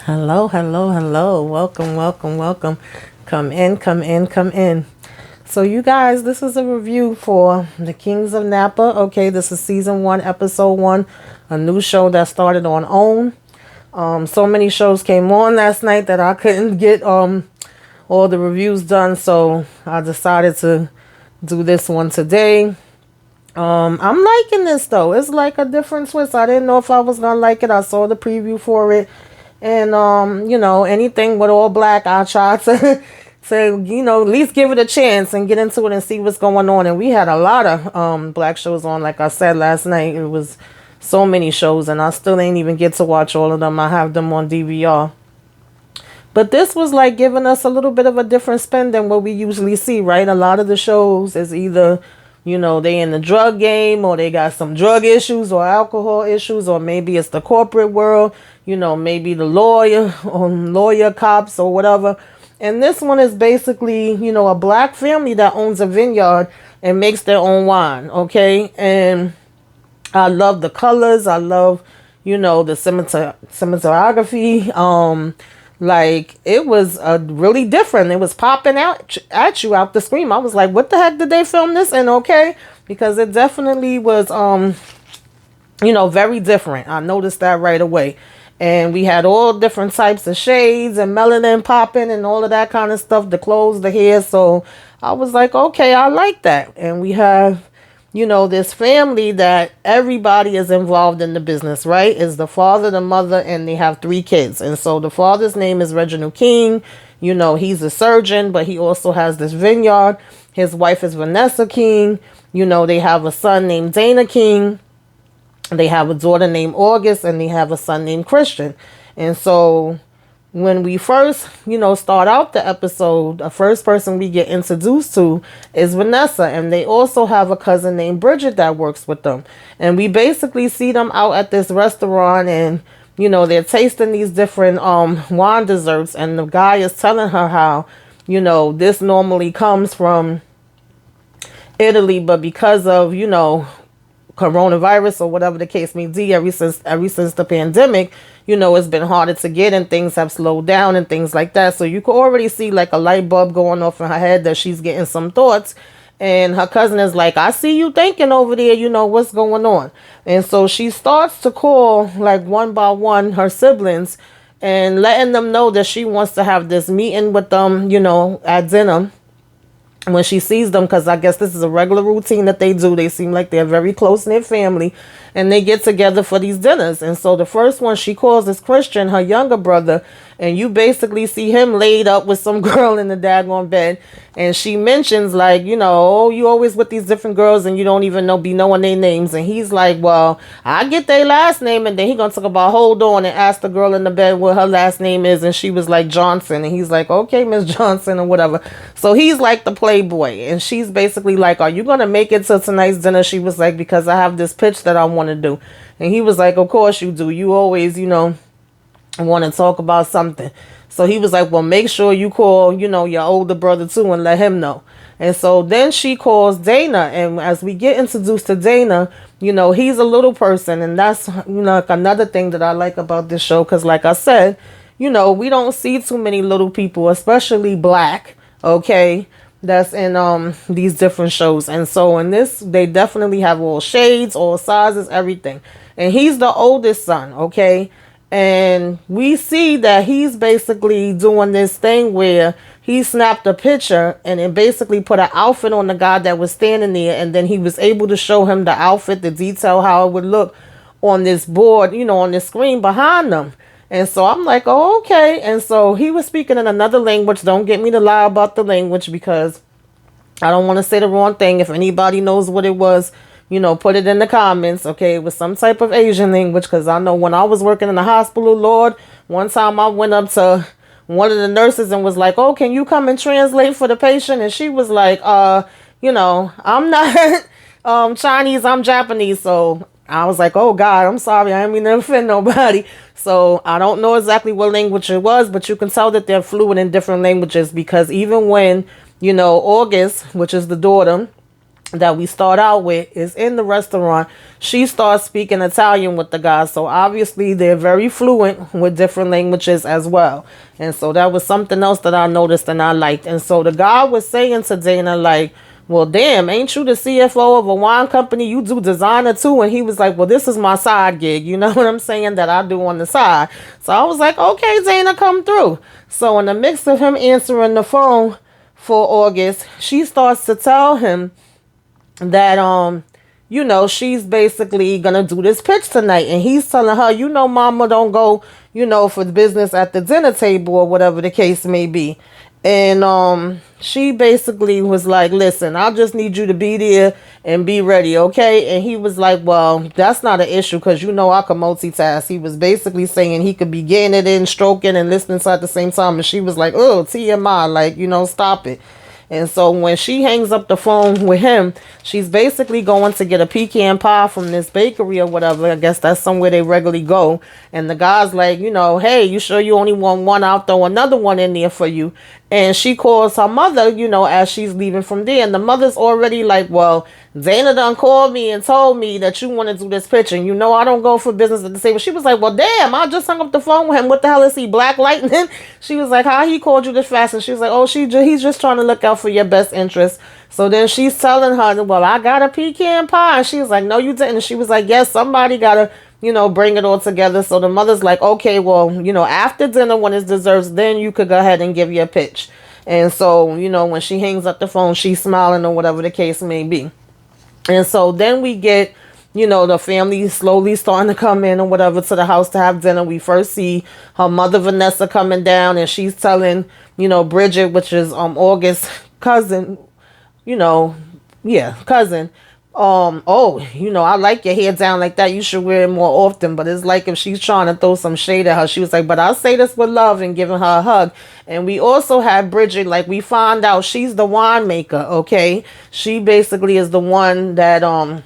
Hello, hello, hello. Welcome, welcome, welcome. Come in, come in, come in. So, you guys, this is a review for the Kings of Napa. Okay, this is season 1, episode 1, a new show that started on OWN. So many shows came on last night that I couldn't get all the reviews done, so I decided to do this one today. I'm liking this though. It's like a different twist. I didn't know if I was gonna like it. I saw the preview for it. And anything with all black, I try to at least give it a chance and get into it and see what's going on. And we had a lot of black shows on, like I said last night. It was so many shows, and I still ain't even get to watch all of them. I have them on DVR. But this was like giving us a little bit of a different spin than what we usually see, right? A lot of the shows is either, they in the drug game, or they got some drug issues or alcohol issues, or maybe it's the corporate world, maybe the lawyer or lawyer cops or whatever. And this one is basically, a black family that owns a vineyard and makes their own wine. Okay. And I love the colors. I love, the cinematography. Like, it was really different. It was popping out at you out the screen. I was like, what the heck did they film this in? Okay. Because it definitely was, very different. I noticed that right away. And we had all different types of shades and melanin popping and all of that kind of stuff, the clothes, the hair. So I was like, okay, I like that. And we have, this family that everybody is involved in the business, right? Is the father, the mother, and they have 3 kids. And so the father's name is Reginald King. He's a surgeon, but he also has this vineyard. His wife is Vanessa King. They have a son named Dana King. They have a daughter named August, and they have a son named Christian. And so when we first, start out the episode, the first person we get introduced to is Vanessa. And they also have a cousin named Bridget that works with them. And we basically see them out at this restaurant, and, they're tasting these different wine desserts. And the guy is telling her how, this normally comes from Italy, but because of, coronavirus or whatever the case may be, ever since the pandemic, it's been harder to get, and things have slowed down and things like that. So you could already see like a light bulb going off in her head that she's getting some thoughts. And her cousin is like, I see you thinking over there, what's going on. And so she starts to call like one by one her siblings and letting them know that she wants to have this meeting with them, at dinner when she sees them, because I guess this is a regular routine that they do. They seem like they're a very close-knit family, and they get together for these dinners. And so the first one she calls is Christian, her younger brother, and you basically see him laid up with some girl in the daggone bed. And she mentions like, oh, you always with these different girls and you don't even be knowing their names. And he's like, well, I get their last name. And then he gonna talk about, hold on, and ask the girl in the bed what her last name is. And she was like, Johnson. And he's like, okay, Miss Johnson, or whatever. So he's like the playboy. And she's basically like, are you gonna make it to tonight's dinner? She was like, because I have this pitch that I want to do. And he was like, of course you do. You always, want to talk about something. So he was like, well, make sure you call, your older brother too, and let him know. And so then she calls Dana. And as we get introduced to Dana, he's a little person. And that's, like another thing that I like about this show. Because like I said, we don't see too many little people, especially black, okay, that's in these different shows. And so in this, they definitely have all shades, all sizes, everything. And he's the oldest son, okay? And we see that he's basically doing this thing where he snapped a picture and it basically put an outfit on the guy that was standing there. And then he was able to show him the outfit, the detail, how it would look on this board, on this screen behind them. And so I'm like, oh, okay. And so he was speaking in another language. Don't get me to lie about the language, because I don't want to say the wrong thing. If anybody knows what it was, put it in the comments. Okay, it was some type of Asian language, because I know when I was working in the hospital, Lord, one time I went up to one of the nurses and was like, oh, can you come and translate for the patient? And she was like, I'm not Chinese, I'm Japanese. So I was like, oh God, I'm sorry, I didn't mean to offend nobody. So I don't know exactly what language it was, but you can tell that they're fluent in different languages, because even when, August, which is the daughter, that we start out with is in the restaurant. She starts speaking Italian with the guys. So obviously they're very fluent with different languages as well. And so that was something else that I noticed and I liked. And so the guy was saying to Dana, like, well, damn, ain't you the CFO of a wine company? You do designer too. And he was like, well, this is my side gig. You know what I'm saying? That I do on the side. So I was like, okay, Dana, come through. So in the mix of him answering the phone for August, she starts to tell him that she's basically gonna do this pitch tonight, and he's telling her, mama don't go, for the business at the dinner table or whatever the case may be. And she basically was like, listen, I just need you to be there and be ready, okay? And he was like, well, that's not an issue because I can multitask. He was basically saying he could be getting it in, stroking and listening to at the same time. And she was like, oh, TMI, like, stop it. And so when she hangs up the phone with him, she's basically going to get a pecan pie from this bakery or whatever. I guess that's somewhere they regularly go. And the guy's like, hey, you sure you only want one? I'll throw another one in there for you. And she calls her mother, as she's leaving from there. And the mother's already like, well, Dana done called me and told me that you want to do this pitch. And I don't go for business at the table. She was like, well, damn, I just hung up the phone with him. What the hell is he, Black Lightning? She was like, how he called you this fast? And she was like, oh, he's just trying to look out for your best interest. So then she's telling her, well, I got a pecan pie. And she was like, no, you didn't. And she was like, yes, somebody got to, bring it all together. So the mother's like, okay, well, after dinner when it's desserts, then you could go ahead and give your pitch. And so, when she hangs up the phone, she's smiling or whatever the case may be. And so then we get, the family slowly starting to come in or whatever to the house to have dinner. We first see her mother, Vanessa, coming down, and she's telling, Bridget, which is August's cousin, cousin, I like your hair down like that. You should wear it more often. But it's like if she's trying to throw some shade at her. She was like, but I'll say this with love, and giving her a hug. And we also had Bridget, like we found out she's the winemaker, okay? She basically is the one that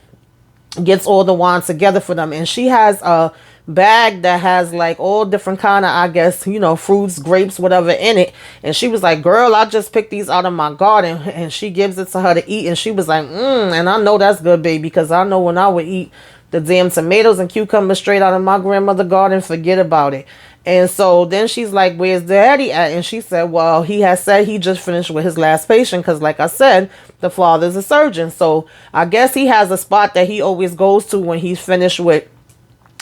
gets all the wine together for them. And she has a bag that has like all different kind of, I guess, fruits, grapes, whatever in it. And she was like, girl, I just picked these out of my garden. And she gives it to her to eat. And she was like, and I know that's good, baby, because I know when I would eat the damn tomatoes and cucumbers straight out of my grandmother's garden, forget about it. And so then she's like, where's daddy at? And she said, well, he has said he just finished with his last patient because, like I said, the father's a surgeon. So I guess he has a spot that he always goes to when he's finished with,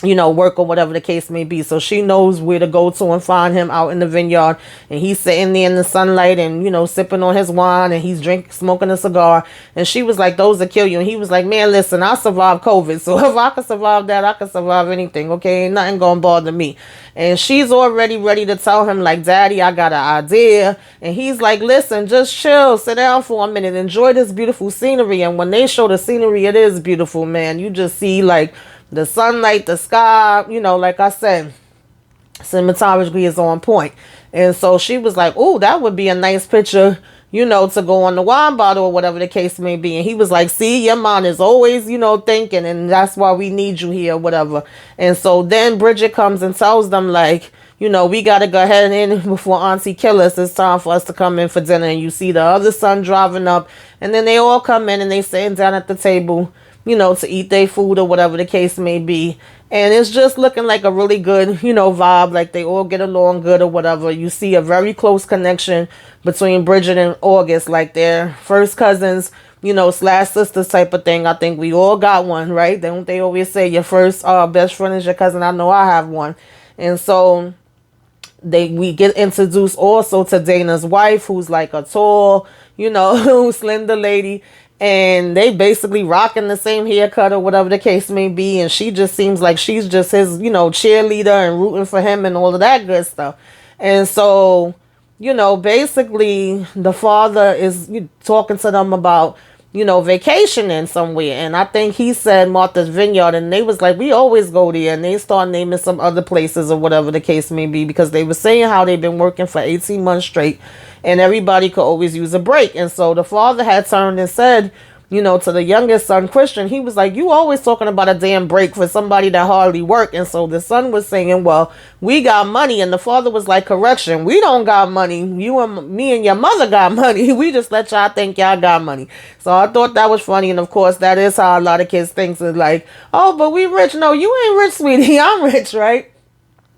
work or whatever the case may be. So she knows where to go to and find him out in the vineyard. And he's sitting there in the sunlight and, sipping on his wine, and he's smoking a cigar. And she was like, those will kill you. And he was like, man, listen, I survived COVID. So if I can survive that, I can survive anything. Okay. Ain't nothing gonna bother me. And she's already ready to tell him, like, daddy, I got an idea. And he's like, listen, just chill, sit down for a minute, enjoy this beautiful scenery. And when they show the scenery, it is beautiful, man. You just see like the sunlight, the sky, like I said, cinematography is on point. And so she was like, oh, that would be a nice picture, to go on the wine bottle or whatever the case may be. And he was like, see, your mind is always, thinking, and that's why we need you here, whatever. And so then Bridget comes and tells them, like, we got to go ahead and before Auntie kill us, it's time for us to come in for dinner. And you see the other son driving up, and then they all come in and they sitting down at the table, to eat their food or whatever the case may be. And it's just looking like a really good, vibe. Like they all get along good or whatever. You see a very close connection between Bridget and August. Like they're first cousins, slash sisters type of thing. I think we all got one, right? Don't they always say your first best friend is your cousin? I know I have one. And so we get introduced also to Dana's wife, who's like a tall, slender lady. And they basically rocking the same haircut or whatever the case may be. And she just seems like she's just his, cheerleader and rooting for him and all of that good stuff. And so, basically the father is talking to them about, vacationing somewhere. And I think he said Martha's Vineyard. And they was like, we always go there. And they start naming some other places or whatever the case may be. Because they were saying how they've been working for 18 months straight. And everybody could always use a break. And so the father had turned and said, to the youngest son, Christian, he was like, you always talking about a damn break for somebody that hardly work. And so the son was saying, well, we got money. And the father was like, correction, we don't got money. You and me and your mother got money. We just let y'all think y'all got money. So I thought that was funny. And of course, that is how a lot of kids think. Is like, oh, but we rich. No, you ain't rich, sweetie. I'm rich, right?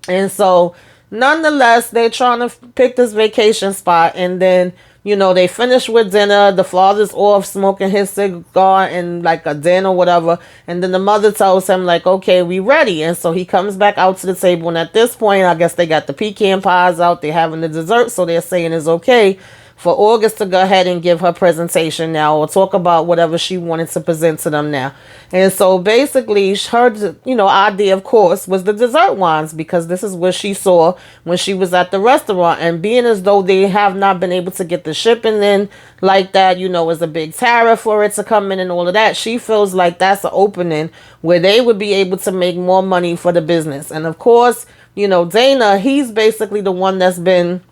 And so nonetheless, they're trying to pick this vacation spot. And then, they finish with dinner. The father's off smoking his cigar and like a den or whatever. And then the mother tells him like, okay, we ready. And so he comes back out to the table. And at this point, I guess they got the pecan pies out. They're having the dessert. So they're saying it's okay for August to go ahead and give her presentation now, or talk about whatever she wanted to present to them now. And so basically her, idea, of course, was the dessert wines, because this is what she saw when she was at the restaurant. And being as though they have not been able to get the shipping in like that, is a big tariff for it to come in and all of that. She feels like that's an opening where they would be able to make more money for the business. And of course, Dana, he's basically the one that's been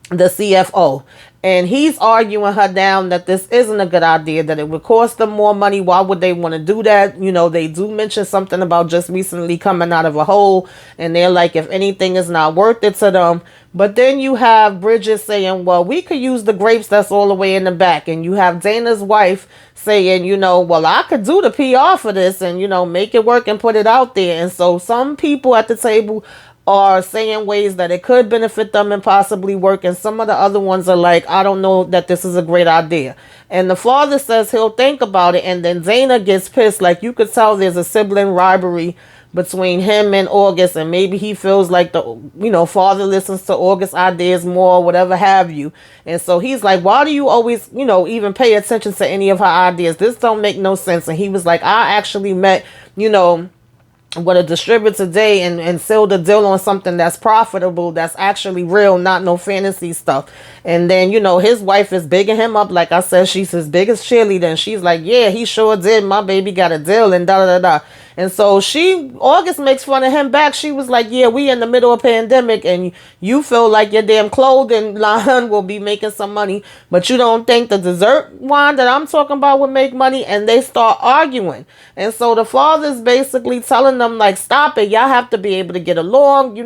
the CFO. And he's arguing her down that this isn't a good idea, that it would cost them more money. Why would they want to do that? They do mention something about just recently coming out of a hole. And they're like, if anything is not worth it to them. But then you have Bridget saying, well, we could use the grapes that's all the way in the back. And you have Dana's wife saying, well, I could do the PR for this and, make it work and put it out there. And so some people at the table are saying ways that it could benefit them and possibly work. And some of the other ones are like, I don't know that this is a great idea. And the father says he'll think about it. And then Dana gets pissed. Like, you could tell there's a sibling rivalry between him and August. And maybe he feels like the, father listens to August's ideas more, whatever have you. And so he's like, why do you always, even pay attention to any of her ideas? This don't make no sense. And he was like, I actually met, with a distributor today and sealed a deal on something that's profitable, that's actually real, not no fantasy stuff. And then, his wife is bigging him up. Like I said, she's his biggest cheerleader. And she's like, yeah, he sure did. My baby got a deal and da-da-da-da. And so August makes fun of him back. She was like, yeah, we in the middle of a pandemic and you feel like your damn clothing line will be making some money, but you don't think the dessert wine that I'm talking about would make money. And they start arguing. And so the father's basically telling them like, stop it. Y'all have to be able to get along.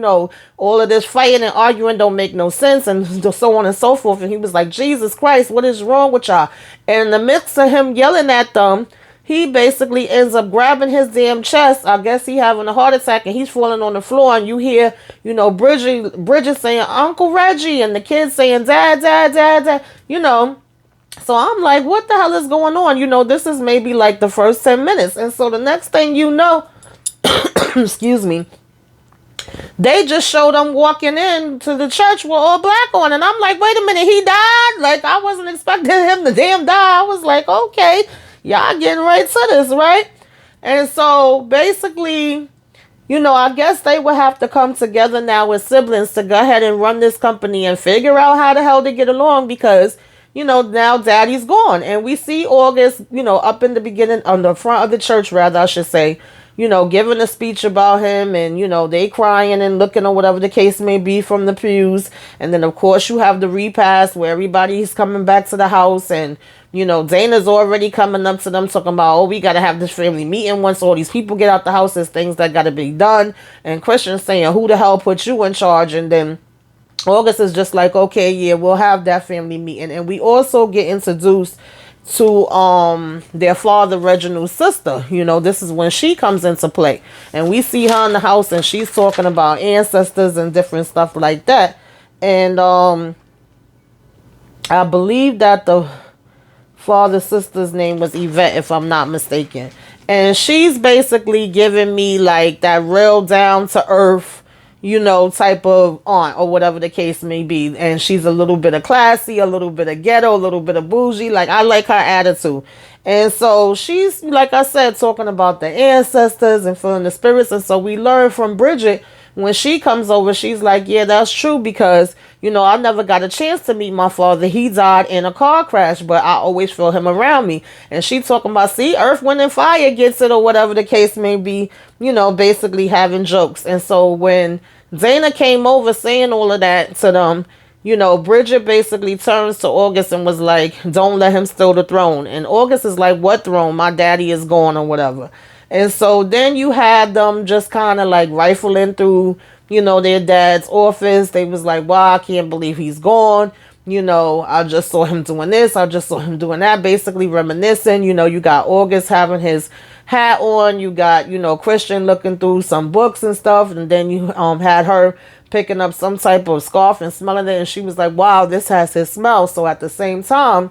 All of this fighting and arguing don't make no sense, and so on and so forth. And he was like, Jesus Christ, what is wrong with y'all? And in the midst of him yelling at them, he basically ends up grabbing his damn chest. I guess he having a heart attack and he's falling on the floor. And you hear, Bridget saying, Uncle Reggie, and the kids saying, Dad, Dad, Dad, Dad, So I'm like, what the hell is going on? This is maybe like the first 10 minutes. And so the next thing you know, excuse me, they just showed them walking in to the church with all black on. And I'm like, wait a minute, he died? Like, I wasn't expecting him to damn die. I was like, okay, y'all getting right to this, right? And so basically, I guess they would have to come together now with siblings to go ahead and run this company and figure out how the hell to get along, because, now daddy's gone. And we see August, up in the beginning, on the front of the church, rather, I should say, giving a speech about him, and, they crying and looking, or whatever the case may be, from the pews. And then, of course, you have the repast where everybody's coming back to the house, and, Dana's already coming up to them talking about, oh, we got to have this family meeting once all these people get out the house. There's things that got to be done. And Christian's saying, who the hell put you in charge? And then August is just like, okay, yeah, we'll have that family meeting. And we also get introduced to their father Reginald's sister. This is when she comes into play, and we see her in the house, and she's talking about ancestors and different stuff like that. And I believe that the father's sister's name was Yvette, if I'm not mistaken. And she's basically giving me like that real down to earth, type of aunt, or whatever the case may be. And she's a little bit of classy, a little bit of ghetto, a little bit of bougie. Like, I like her attitude. And so she's, like I said, talking about the ancestors and feeling the spirits. And so we learn from Bridget, when she comes over, she's like, yeah, that's true, because, I never got a chance to meet my father. He died in a car crash, but I always feel him around me. And she talking about, see, Earth, Wind, and Fire gets it, or whatever the case may be, basically having jokes. And so when Dana came over saying all of that to them, Bridget basically turns to August and was like, don't let him steal the throne. And August is like, what throne? My daddy is gone or whatever. And so then you had them just kind of like rifling through, their dad's office. They was like, wow, I can't believe he's gone. I just saw him doing this. I just saw him doing that. Basically reminiscing. You got August having his hat on. You got, Christian looking through some books and stuff. And then you had her picking up some type of scarf and smelling it. And she was like, wow, this has his smell. So at the same time,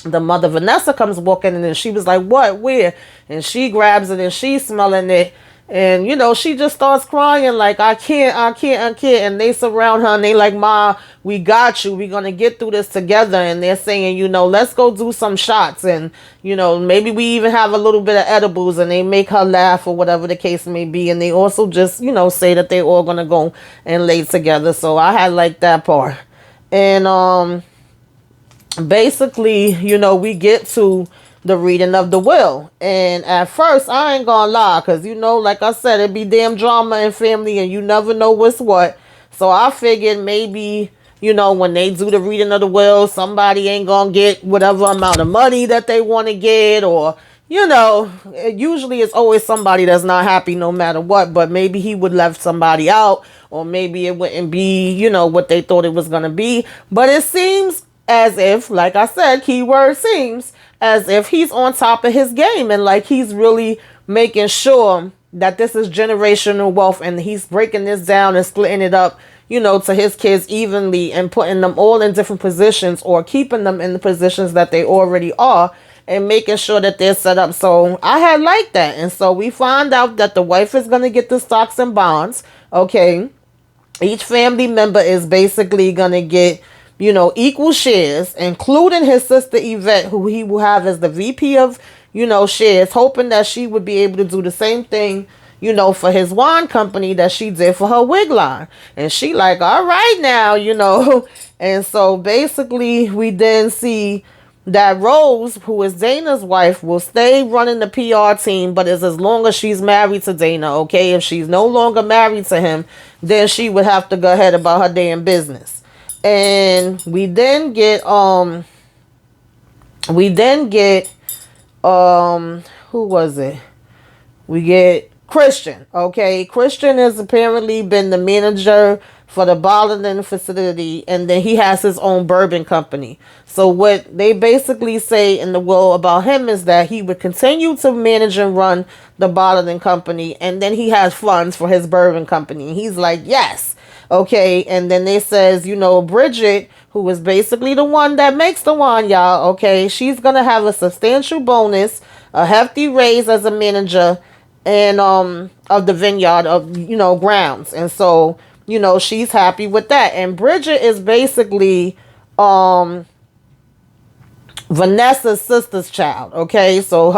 the mother Vanessa comes walking in and she was like, what, where? And she grabs it and she's smelling it. And, she just starts crying like, I can't. And they surround her and they like, Ma, we got you. We're going to get through this together. And they're saying, let's go do some shots. And, maybe we even have a little bit of edibles, and they make her laugh or whatever the case may be. And they also just, say that they're all going to go and lay together. So I had like that part. And, basically, we get to the reading of the will. And at first, I ain't gonna lie, because, like I said, it be damn drama in family and you never know what's what. So I figured maybe, when they do the reading of the will, somebody ain't gonna get whatever amount of money that they want to get, or, usually it's always somebody that's not happy no matter what, but maybe he would left somebody out, or maybe it wouldn't be, what they thought it was gonna be. But it seems as if, like I said, keyword seems, as if he's on top of his game, and like he's really making sure that this is generational wealth, and he's breaking this down and splitting it up, to his kids evenly, and putting them all in different positions, or keeping them in the positions that they already are, and making sure that they're set up. So I had liked that. And so we find out that the wife is going to get the stocks and bonds. Okay. Each family member is basically going to get, equal shares, including his sister Yvette, who he will have as the VP of, shares, hoping that she would be able to do the same thing, for his wine company that she did for her wig line. And she like, all right now, And so basically we then see that Rose, who is Dana's wife, will stay running the PR team, but it's as long as she's married to Dana, okay? If she's no longer married to him, then she would have to go ahead about her damn business. And we then get who was it? We get Christian. Okay, Christian has apparently been the manager for the bottling facility, and then he has his own bourbon company. So what they basically say in the will about him is that he would continue to manage and run the bottling company, and then he has funds for his bourbon company. He's like, yes. Okay, and then they says, Bridget, who is basically the one that makes the wine, y'all, okay, she's going to have a substantial bonus, a hefty raise as a manager, and of the vineyard of, grounds. And so, she's happy with that. And Bridget is basically Vanessa's sister's child, okay? So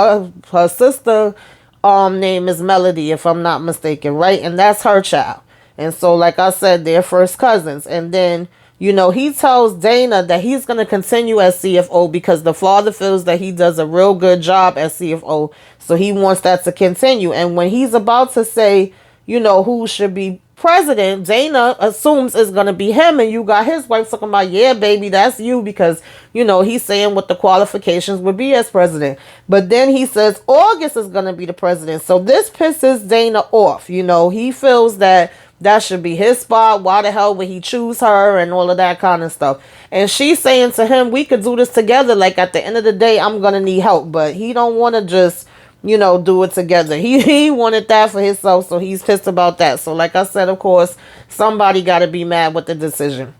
her sister name is Melody, if I'm not mistaken, right? And that's her child. And so, like I said, they're first cousins. And then, he tells Dana that he's going to continue as CFO because the father feels that he does a real good job as CFO. So he wants that to continue. And when he's about to say, who should be president, Dana assumes it's going to be him. And you got his wife talking about, yeah, baby, that's you, because, he's saying what the qualifications would be as president. But then he says August is going to be the president. So this pisses Dana off. He feels that should be his spot. Why the hell would he choose her, and all of that kind of stuff. And she's saying to him, we could do this together. Like, at the end of the day, I'm going to need help. But he don't want to just, do it together. He wanted that for himself, so he's pissed about that. So like I said, of course, somebody got to be mad with the decision.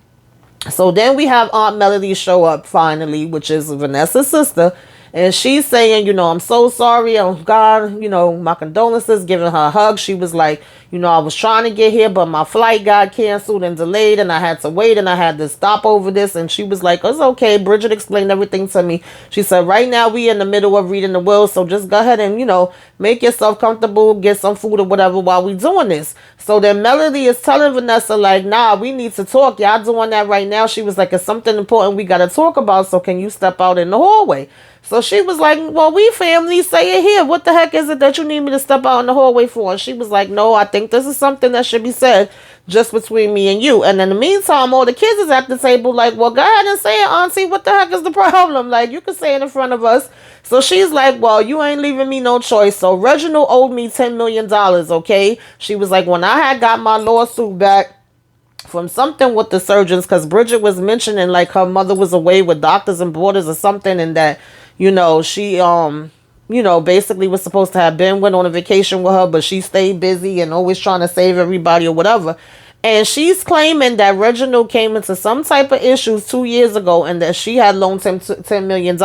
So then we have Aunt Melody show up finally, which is Vanessa's sister. And she's saying, I'm so sorry. Oh, God, my condolences, giving her a hug. She was like, I was trying to get here, but my flight got canceled and delayed, and I had to wait, and I had to stop over this. And she was like, it's okay. Bridget explained everything to me. She said, right now we in the middle of reading the will, so just go ahead and, make yourself comfortable, get some food or whatever while we doing this. So then Melody is telling Vanessa, like, nah, we need to talk. Y'all doing that right now. She was like, it's something important we got to talk about, so can you step out in the hallway? So she was like, well, we family, say it here. What the heck is it that you need me to step out in the hallway for? And she was like, no, I think think this is something that should be said just between me and you. And in the meantime, all the kids is at the table like, well, go ahead and say it, auntie. What the heck is the problem? Like, you can say it in front of us. So she's like, well, you ain't leaving me no choice. So Reginald owed me $10 million, okay? She was like, when I had got my lawsuit back from something with the surgeons, because Bridget was mentioning like her mother was away with Doctors and Borders or something, and that, she basically was supposed to have went on a vacation with her, but she stayed busy and always trying to save everybody or whatever. And she's claiming that Reginald came into some type of issues 2 years ago and that she had loaned him $10 million.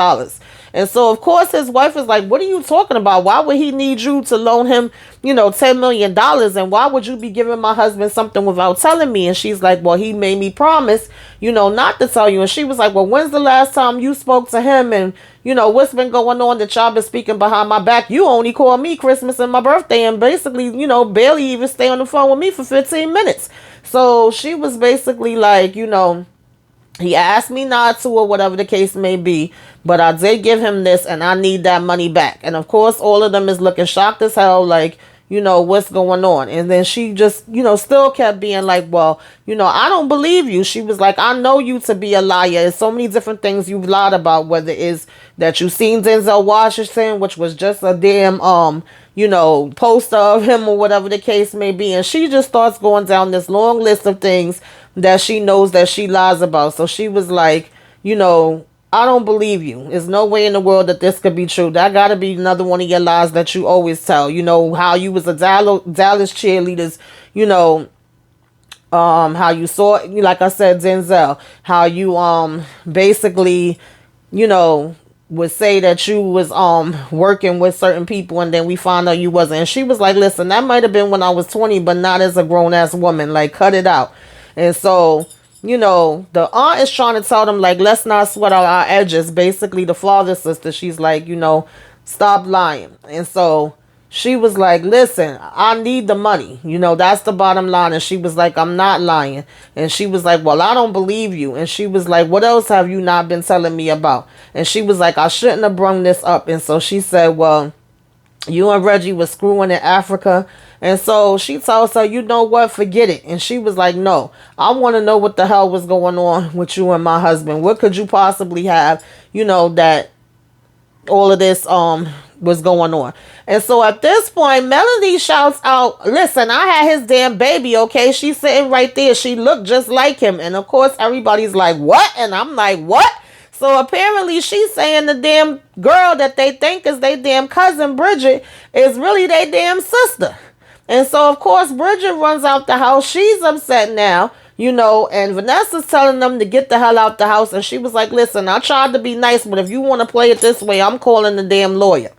And so, of course, his wife is like, what are you talking about? Why would he need you to loan him, $10 million? And why would you be giving my husband something without telling me? And she's like, well, he made me promise, not to tell you. And she was like, well, when's the last time you spoke to him? And, what's been going on that y'all been speaking behind my back? You only call me Christmas and my birthday and basically, barely even stay on the phone with me for 15 minutes. So she was basically like, he asked me not to or whatever the case may be, but I did give him this and I need that money back. And of course, all of them is looking shocked as hell, like, what's going on? And then she just, still kept being like, well, I don't believe you. She was like, I know you to be a liar. There's so many different things you've lied about, whether it's that you seen Denzel Washington, which was just a damn, poster of him or whatever the case may be. And she just starts going down this long list of things that she knows that she lies about. So she was like, I don't believe you. There's no way in the world that this could be true. That got to be another one of your lies that you always tell. How you was a Dallas cheerleaders, how you saw, like I said, Denzel, how you basically, would say that you was working with certain people and then we found out you wasn't. And she was like, listen, that might have been when I was 20, but not as a grown ass woman. Like, cut it out. And so, the aunt is trying to tell them, like, let's not sweat out our edges. Basically, the father's sister, she's like, stop lying. And so she was like, listen, I need the money. That's the bottom line. And she was like, I'm not lying. And she was like, well, I don't believe you. And she was like, what else have you not been telling me about? And she was like, I shouldn't have brung this up. And so she said, well, you and Reggie was screwing in Africa. And so she tells her, you know what, forget it. And she was like, no, I want to know what the hell was going on with you and my husband. What could you possibly have, that all of this was going on. And so at this point, Melody shouts out, listen, I had his damn baby, okay? She's sitting right there. She looked just like him. And of course, everybody's like, what? And I'm like, what? So apparently she's saying the damn girl that they think is their damn cousin, Bridget, is really their damn sister. And so, of course, Bridget runs out the house. She's upset now, and Vanessa's telling them to get the hell out the house. And she was like, listen, I tried to be nice, but if you want to play it this way, I'm calling the damn lawyer.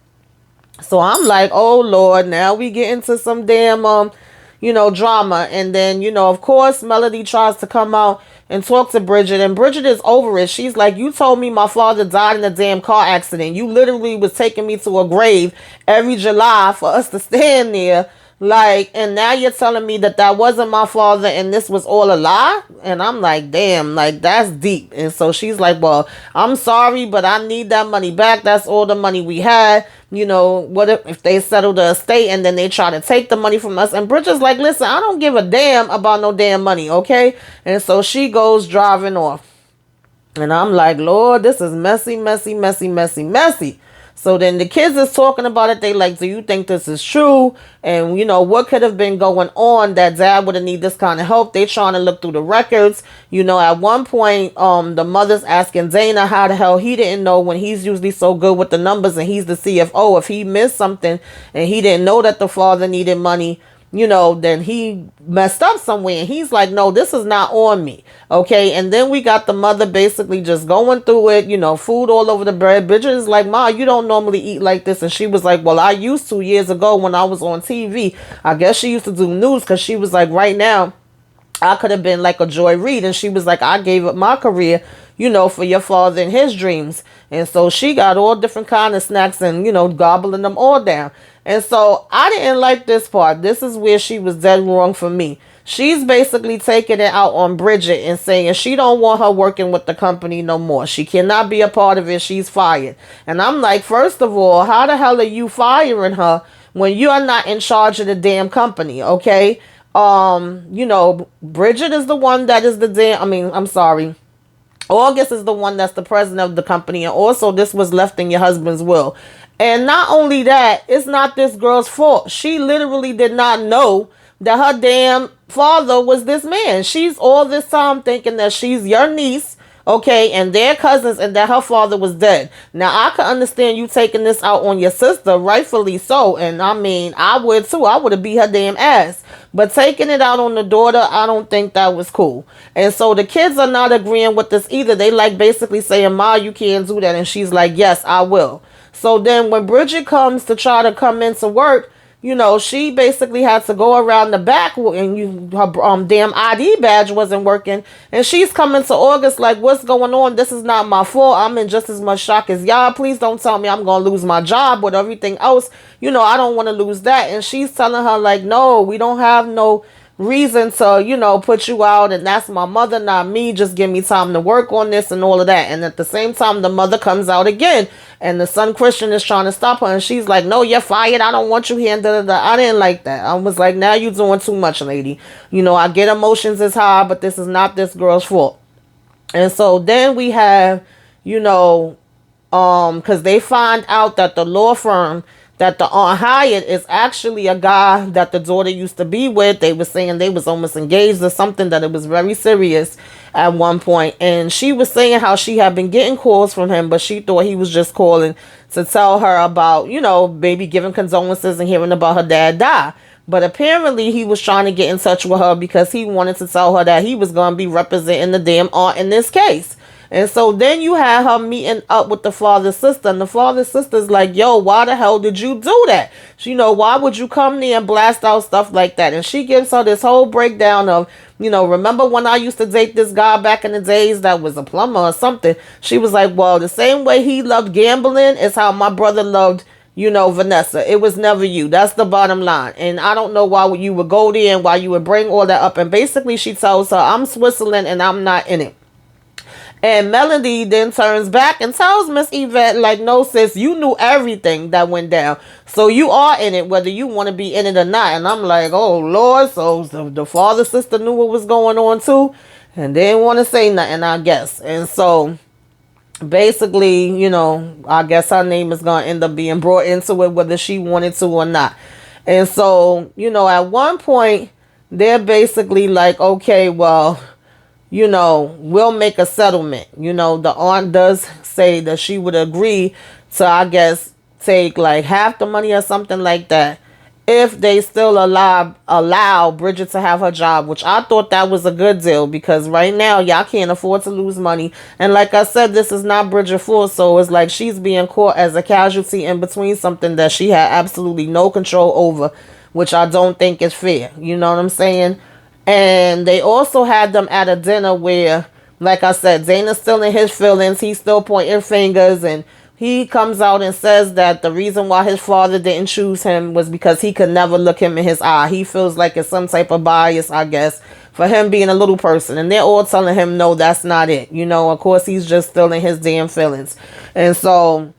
So I'm like, oh, Lord, now we get into some damn, drama. And then, of course, Melody tries to come out and talk to Bridget. And Bridget is over it. She's like, you told me my father died in a damn car accident. You literally was taking me to a grave every July for us to stand there. Like, and now you're telling me that wasn't my father and this was all a lie? And I'm like, damn, like, that's deep. And so she's like, well, I'm sorry, but I need that money back. That's all the money we had. What if they settle the estate and then they try to take the money from us? And Bridget's like, listen, I don't give a damn about no damn money, okay? And so she goes driving off. And I'm like, Lord, this is messy, messy, messy, messy, messy. So then the kids is talking about it. They like, do you think this is true? And, what could have been going on that dad would have need this kind of help? They trying to look through the records. At one point, the mother's asking Dana how the hell he didn't know when he's usually so good with the numbers and he's the CFO. If he missed something and he didn't know that the father needed money, then he messed up somewhere. And he's like, no, this is not on me. Okay. And then we got the mother basically just going through it, food all over the bread. Bridget is like, Ma, you don't normally eat like this. And she was like, well, I used to years ago when I was on TV. I guess she used to do news because she was like, right now, I could have been like a Joy Reid. And she was like, I gave up my career, for your father and his dreams. And so she got all different kind of snacks and, gobbling them all down. And so I didn't like this part. This is where she was dead wrong for me. She's basically taking it out on Bridget and saying she don't want her working with the company no more. She cannot be a part of it. She's fired. And I'm like, first of all, how the hell are you firing her when you are not in charge of the damn company, okay? Bridget is the one that is the damn, I'm sorry. August is the one that's the president of the company, and also this was left in your husband's will. And not only that, it's not this girl's fault. She literally did not know that her damn father was this man. She's all this time thinking that she's your niece, okay, and they're cousins, and that her father was dead. Now, I can understand you taking this out on your sister, rightfully so, and I would too. I would have beat her damn ass. But taking it out on the daughter, I don't think that was cool. And so the kids are not agreeing with this either. They like basically saying, Ma, you can't do that. And she's like, yes, I will. So then when Bridget comes to try to come into work, she basically had to go around the back, and her damn ID badge wasn't working. And she's coming to August like, what's going on? This is not my fault. I'm in just as much shock as y'all. Please don't tell me I'm going to lose my job with everything else. I don't want to lose that. And she's telling her like, no, we don't have no reason to, put you out, and that's my mother, not me. Just give me time to work on this and all of that. And at the same time, the mother comes out again, and the son Christian is trying to stop her, and she's like, no, you're fired. I don't want you here. I didn't like that. I was like, now you're doing too much, lady. I get emotions is high, but this is not this girl's fault. And so then we have, because they find out that the law firm that the aunt hired is actually a guy that the daughter used to be with. They were saying they was almost engaged or something, that it was very serious at one point. And she was saying how she had been getting calls from him, but she thought he was just calling to tell her about, maybe giving condolences and hearing about her dad die. But apparently he was trying to get in touch with her because he wanted to tell her that he was going to be representing the damn aunt in this case. And so then you had her meeting up with the father's sister, and the father's sister's like, yo, why the hell did you do that? Why would you come there and blast out stuff like that? And she gives her this whole breakdown of, remember when I used to date this guy back in the days that was a plumber or something? She was like, well, the same way he loved gambling is how my brother loved, Vanessa. It was never you. That's the bottom line. And I don't know why you would go there and why you would bring all that up. And basically she tells her, I'm Switzerland and I'm not in it. And Melody then turns back and tells Miss Yvette, like, no, sis, you knew everything that went down. So you are in it, whether you want to be in it or not. And I'm like, oh, Lord. So the father sister knew what was going on, too. And they didn't want to say nothing, I guess. And so basically, I guess her name is going to end up being brought into it, whether she wanted to or not. And so, at one point, they're basically like, okay, well, we'll make a settlement. The aunt does say that she would agree to, I guess, take like half the money or something like that if they still allow Bridget to have her job, which I thought that was a good deal, because right now y'all can't afford to lose money. And like I said, this is not Bridget's fault, so it's like she's being caught as a casualty in between something that she had absolutely no control over, which I don't think is fair. You know what I'm saying? And they also had them at a dinner where, like I said, Zayn's still in his feelings. He's still pointing fingers, and he comes out and says that the reason why his father didn't choose him was because he could never look him in his eye. He feels like it's some type of bias, I guess, for him being a little person. And they're all telling him, no, that's not it. Of course, he's just still in his damn feelings. And so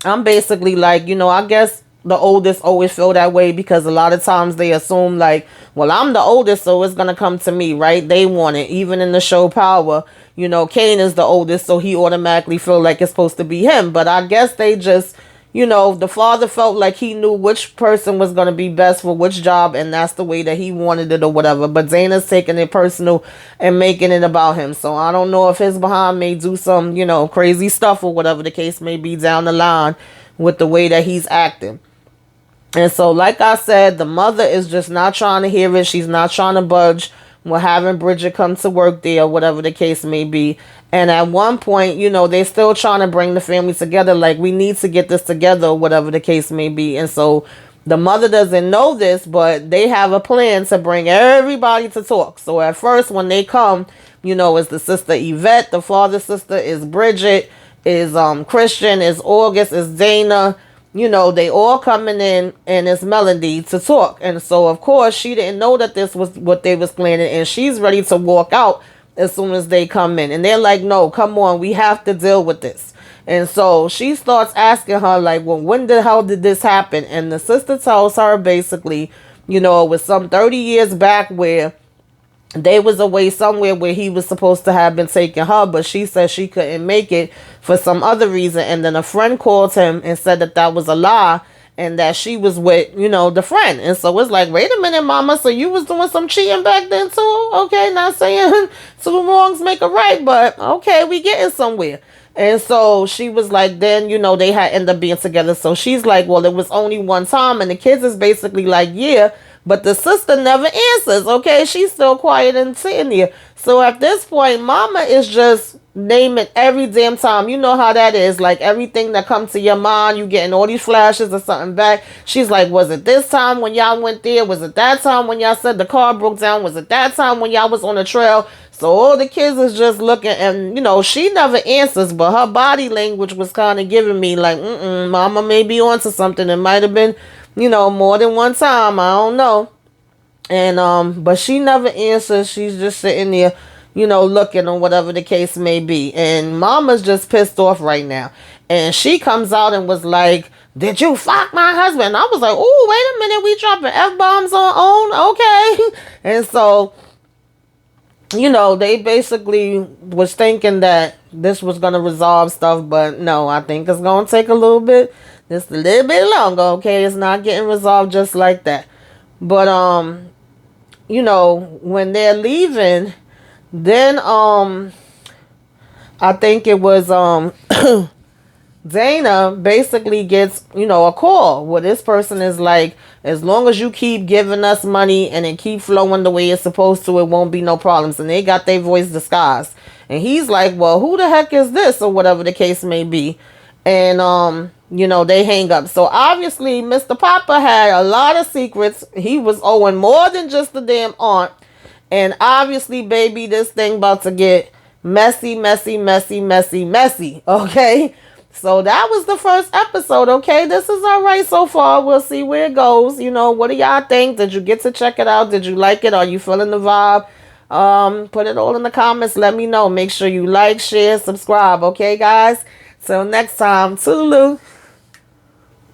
I'm basically like, I guess the oldest always feel that way, because a lot of times they assume like, well, I'm the oldest, so it's gonna come to me, right? They want it. Even in the show Power, Kane is the oldest, so he automatically feel like it's supposed to be him. But I guess they just, the father felt like he knew which person was gonna be best for which job, and that's the way that he wanted it or whatever. But Zayn's taking it personal and making it about him. So I don't know if his behind may do some, crazy stuff or whatever the case may be down the line with the way that he's acting. And so, like I said, the mother is just not trying to hear it. She's not trying to budge. We're having Bridget come to work there, whatever the case may be. And at one point, they're still trying to bring the family together. Like, we need to get this together, whatever the case may be. And so the mother doesn't know this, but they have a plan to bring everybody to talk. So at first, when they come, it's the sister Yvette. The father sister is Bridget, is Christian, is August, is Dana. They all coming in, and it's Melody to talk. And so, of course, she didn't know that this was what they was planning, and she's ready to walk out as soon as they come in. And they're like, no, come on, we have to deal with this. And so she starts asking her, like, well, when the hell did this happen? And the sister tells her basically, it was some 30 years back where they was away somewhere where he was supposed to have been taking her, but she said she couldn't make it for some other reason. And then a friend called him and said that was a lie and that she was with, the friend. And so it's like, wait a minute, mama. So you was doing some cheating back then too? Okay, not saying two wrongs make a right, but okay, we getting somewhere. And so she was like, then, they had ended up being together. So she's like, well, it was only one time. And the kids is basically like, yeah. But the sister never answers, okay? She's still quiet and sitting there. So at this point, mama is just naming every damn time. You know how that is. Like everything that comes to your mind, you getting all these flashes or something back. She's like, was it this time when y'all went there? Was it that time when y'all said the car broke down? Was it that time when y'all was on the trail? So all the kids is just looking and, she never answers, but her body language was kind of giving me like, mama may be onto something. It might have been, more than one time. I don't know. And, but she never answers. She's just sitting there, looking or whatever the case may be. And mama's just pissed off right now. And she comes out and was like, did you fuck my husband? I was like, oh, wait a minute. We dropping F-bombs on? Okay. And so, they basically was thinking that this was going to resolve stuff. But no, I think it's going to take just a little bit longer. Okay. It's not getting resolved just like that. But, when they're leaving, then, I think it was, Dana basically gets, a call where this person is like, as long as you keep giving us money and it keep flowing the way it's supposed to, it won't be no problems. And they got their voice disguised. And he's like, well, who the heck is this? Or whatever the case may be. And, they hang up. So obviously, Mr. Papa had a lot of secrets. He was owing more than just the damn aunt. And obviously, baby, this thing about to get messy, messy, messy, messy, messy. Okay? So that was the first episode, okay? This is all right so far. We'll see where it goes. What do y'all think? Did you get to check it out? Did you like it? Are you feeling the vibe? Put it all in the comments. Let me know. Make sure you like, share, subscribe, okay, guys? Till next time. Toodaloo.